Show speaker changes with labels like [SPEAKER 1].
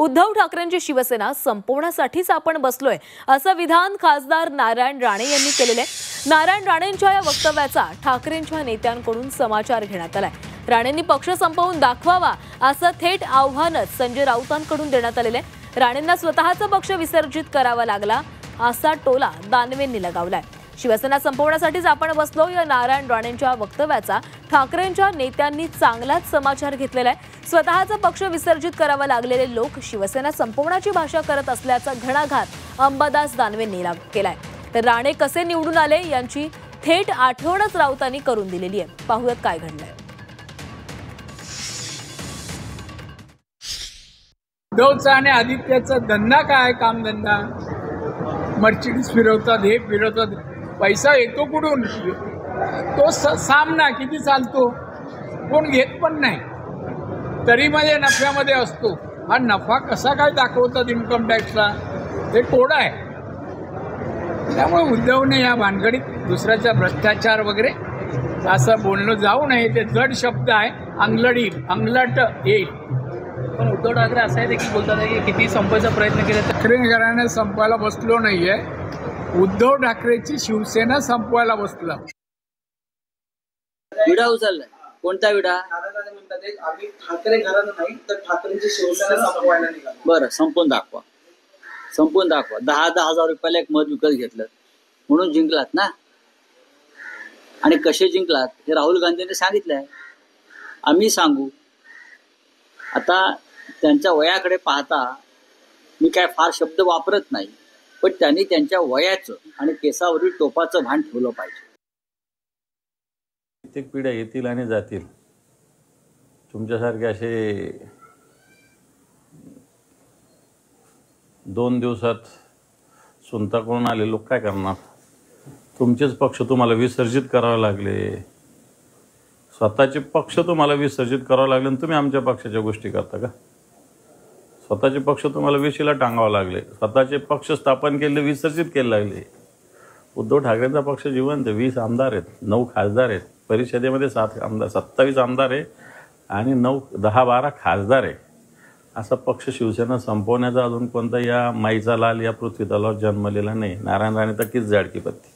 [SPEAKER 1] उद्धव ठाकरेंची शिवसेना संपवण्यासाठीच आपण बसलोय असं विधान खासदार नारायण राणे यांनी केलेले आहे। नारायण राणेंच्या या वक्तव्याचा ठाकरेंच्या नेत्यांकडून समाचार घेण्यात आलाय। राणेंनी पक्ष संपवून दाखवावा असं थेट आव्हानच संजय राऊतांकडून देण्यात आलेले आहे। राणेंना स्वतःचा पक्ष विसर्जित करावा लागला असा टोला दानवेंनी लगावलाय। शिवसेना संपवण्यासाठीच आपण बसलो या नारायण राणेंच्या वक्तव्याचा ठाकरेंच्या नेत्यांनी चांगलाच समाचार घेतलेला आहे। स्वतःचा पक्ष विसर्जित करावा लागलेले लोक शिवसेना संपवण्याची भाषा करत असल्याचा घणाघात अंबादास दानवेंनी केलाय। तर राणे कसे निवडून आले यांची थेट आठवणच राऊतांनी करून दिलेली आहे। पाहूयात काय घडलंय।
[SPEAKER 2] उद्धवचा आणि आदित्याचा धंदा काय? कामधंदा, मर्सिडीज फिरवतात, हे फिरवतात, पैसा येतो कुठून? तो सामना किती चालतो कोण घेत पण नाही, तरी मध्ये नफ्यामध्ये असतो। हा नफा कसा काय दाखवतात इन्कम टॅक्सला, हे कोड आहे। त्यामुळे उद्धवने या भानगडीत दुसऱ्याचा भ्रष्टाचार वगैरे असं बोलणं जाऊ नये। ते जड शब्द आहे, अंगलट येईल।
[SPEAKER 3] पण उद्धव ठाकरे असं आहे देखील बोलतात की किती संपवायचा प्रयत्न केला
[SPEAKER 2] ठाकरे घराणे संपवायला बसलो नाहीये, उद्धव ठाकरेची शिवसेना संपवायला बसला।
[SPEAKER 4] विडा उचललाय। कोणता विडा?
[SPEAKER 5] ठाकरे घराणं नाही तर ठाकरेंची शिवसेना संपवायला निघाला।
[SPEAKER 4] बरं, संपून दाखवा, संपून दाखवा। 10,000 रुपयाला एक मत विकत घेतलं म्हणून जिंकलात ना? आणि कसे जिंकलात हे राहुल गांधींनी सांगितलंय, आम्ही सांगू। आता त्यांच्या वयाकडे पाहता मी काय फार शब्द वापरत नाही, पण त्यांनी त्यांच्या वयाचं आणि केसावरील टोपाचं भान ठेवलं पाहिजे।
[SPEAKER 6] कित्येक पिढ्या येतील आणि जातील। तुमच्यासारखे असे 2 दिवसात सुनता करून आले लोक काय करणार? तुमचेच पक्ष तुम्हाला विसर्जित करावे लागले, स्वतःचे पक्ष तुम्हाला विसर्जित करावे लागले आणि तुम्ही आमच्या पक्षाच्या गोष्टी करता का? स्वतःचे पक्ष तुम्हाला विशीला टांगावे लागले, स्वतःचे पक्ष स्थापन केले, विसर्जित केले लागले। उद्धव ठाकरेंचा पक्ष जिवंत आहे। 20 आमदार आहेत, 9 खासदार आहेत, परिषदेमध्ये 7 आमदार, 27 आमदार आहे आणि 10-12 खासदार आहे। असा पक्ष शिवसेना संपवण्याचा अजून कोणता या माईचा लाल या पृथ्वी तलावर जन्मलेला नाही। नारायण राणे तर किती जाडकी पत्ती।